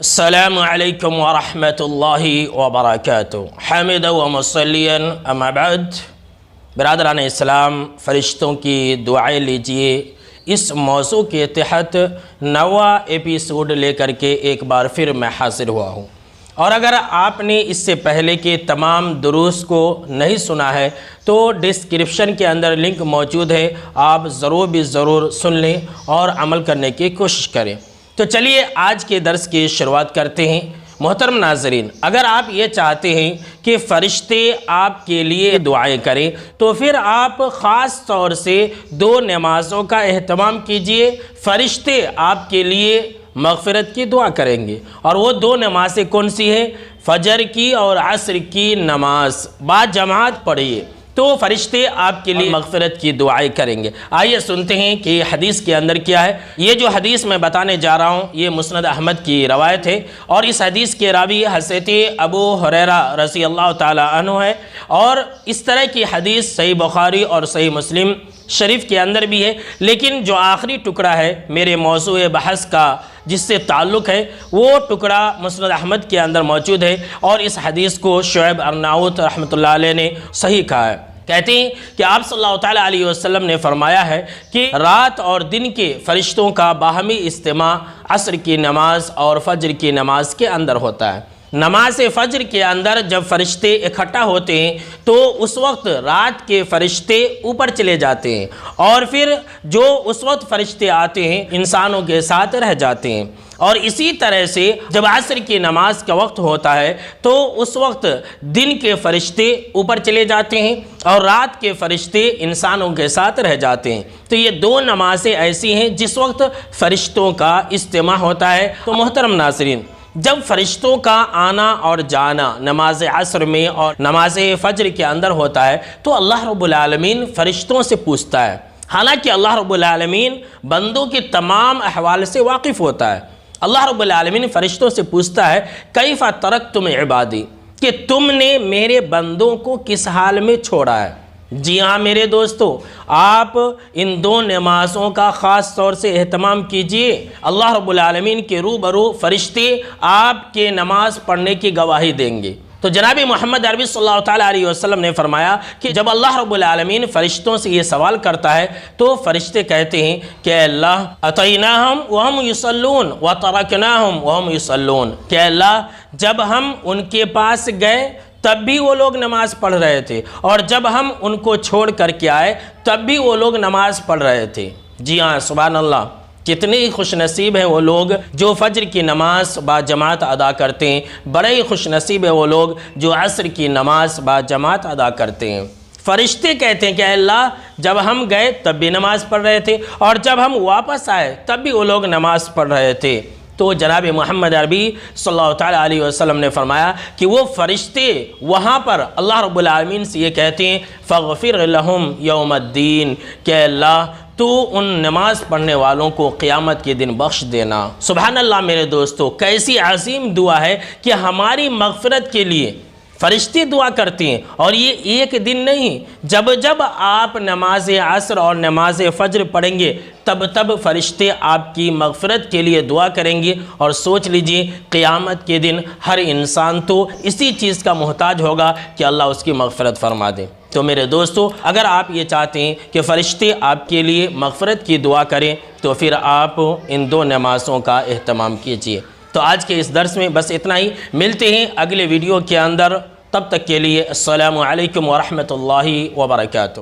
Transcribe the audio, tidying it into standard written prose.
السلام علیکم ورحمۃ اللہ وبرکاتہ حامدا و مصلیا اما بعد۔ برادران اسلام، فرشتوں کی دعائیں لیجئے۔ اس موضوع کے تحت نواں ایپیسوڈ لے کر کے ایک بار پھر میں حاضر ہوا ہوں، اور اگر آپ نے اس سے پہلے کے تمام دروس کو نہیں سنا ہے تو ڈسکرپشن کے اندر لنک موجود ہے، آپ ضرور سن لیں اور عمل کرنے کی کوشش کریں۔ تو چلیے آج کے درس کی شروعات کرتے ہیں۔ محترم ناظرین، اگر آپ یہ چاہتے ہیں کہ فرشتے آپ کے لیے دعائیں کریں تو پھر آپ خاص طور سے 2 نمازوں کا اہتمام کیجئے۔ فرشتے آپ کے لیے مغفرت کی دعا کریں گے، اور وہ 2 نمازیں کون سی ہیں؟ فجر کی اور عصر کی نماز با جماعت پڑھیے تو فرشتے آپ کے لیے مغفرت کی دعائیں کریں گے۔ آئیے سنتے ہیں کہ حدیث کے اندر کیا ہے۔ یہ جو حدیث میں بتانے جا رہا ہوں یہ مسند احمد کی روایت ہے، اور اس حدیث کے راوی حضرت ابو ہریرہ رضی اللہ تعالی عنہ ہے، اور اس طرح کی حدیث صحیح بخاری اور صحیح مسلم شریف کے اندر بھی ہے۔ لیکن جو آخری ٹکڑا ہے میرے موضوع بحث کا جس سے تعلق ہے، وہ ٹکڑا مسند احمد کے اندر موجود ہے، اور اس حدیث کو شعیب ارناؤت رحمۃ اللہ علیہ نے صحیح کہا ہے۔ کہتے ہیں کہ آپ صلی اللہ تعالیٰ علیہ وسلم نے فرمایا ہے کہ رات اور دن کے فرشتوں کا باہمی اجتماع عصر کی نماز اور فجر کی نماز کے اندر ہوتا ہے۔ نماز فجر کے اندر جب فرشتے اکٹھا ہوتے ہیں تو اس وقت رات کے فرشتے اوپر چلے جاتے ہیں، اور پھر جو اس وقت فرشتے آتے ہیں انسانوں کے ساتھ رہ جاتے ہیں، اور اسی طرح سے جب عصر کی نماز کا وقت ہوتا ہے تو اس وقت دن کے فرشتے اوپر چلے جاتے ہیں اور رات کے فرشتے انسانوں کے ساتھ رہ جاتے ہیں۔ تو یہ 2 نمازیں ایسی ہیں جس وقت فرشتوں کا اجتماع ہوتا ہے۔ تو محترم ناظرین، جب فرشتوں کا آنا اور جانا نماز عصر میں اور نماز فجر کے اندر ہوتا ہے تو اللہ رب العالمین فرشتوں سے پوچھتا ہے، حالانکہ اللہ رب العالمین بندوں کے تمام احوال سے واقف ہوتا ہے۔ اللہ رب العالمین فرشتوں سے پوچھتا ہے کیف ترکتم عبادی، کہ تم نے میرے بندوں کو کس حال میں چھوڑا ہے۔ جی ہاں میرے دوستو، آپ ان 2 نمازوں کا خاص طور سے اہتمام کیجئے۔ اللہ رب العالمین کے روبرو فرشتے آپ کے نماز پڑھنے کی گواہی دیں گے۔ تو جناب محمد عربی صلی اللہ تعالیٰ علیہ وسلم نے فرمایا کہ جب اللہ رب العالمین فرشتوں سے یہ سوال کرتا ہے تو فرشتے کہتے ہیں کہ اللہ اتیناہم وہم یصلون وترکناہم وہم یصلون، کہ اللہ جب ہم ان کے پاس گئے تب بھی وہ لوگ نماز پڑھ رہے تھے، اور جب ہم ان کو چھوڑ کر کے آئے تب بھی وہ لوگ نماز پڑھ رہے تھے۔ جی ہاں، سبحان اللہ، کتنے ہی خوش نصیب ہیں وہ لوگ جو فجر کی نماز با جماعت ادا کرتے ہیں، بڑے ہی خوش نصیب ہیں وہ لوگ جو عصر کی نماز با جماعت ادا کرتے ہیں۔ فرشتے کہتے ہیں کہ اللہ جب ہم گئے تب بھی نماز پڑھ رہے تھے، اور جب ہم واپس آئے تب بھی وہ لوگ نماز پڑھ رہے تھے۔ تو جناب محمد عربی صلی اللہ تعالیٰ علیہ وسلم نے فرمایا کہ وہ فرشتے وہاں پر اللہ رب العالمین سے یہ کہتے ہیں فاغفر لہم یوم الدین، کہ اللہ تو ان نماز پڑھنے والوں کو قیامت کے دن بخش دینا۔ سبحان اللہ میرے دوستو، کیسی عظیم دعا ہے کہ ہماری مغفرت کے لیے فرشتے دعا کرتے ہیں، اور یہ ایک دن نہیں، جب جب آپ نماز عصر اور نماز فجر پڑھیں گے تب فرشتے آپ کی مغفرت کے لیے دعا کریں گے۔ اور سوچ لیجئے قیامت کے دن ہر انسان تو اسی چیز کا محتاج ہوگا کہ اللہ اس کی مغفرت فرما دے۔ تو میرے دوستو، اگر آپ یہ چاہتے ہیں کہ فرشتے آپ کے لیے مغفرت کی دعا کریں تو پھر آپ ان 2 نمازوں کا اہتمام کیجئے۔ تو آج کے اس درس میں بس اتنا ہی، ملتے ہیں اگلے ویڈیو کے اندر، تب تک کے لیے السلام علیکم ورحمۃ اللہ وبرکاتہ۔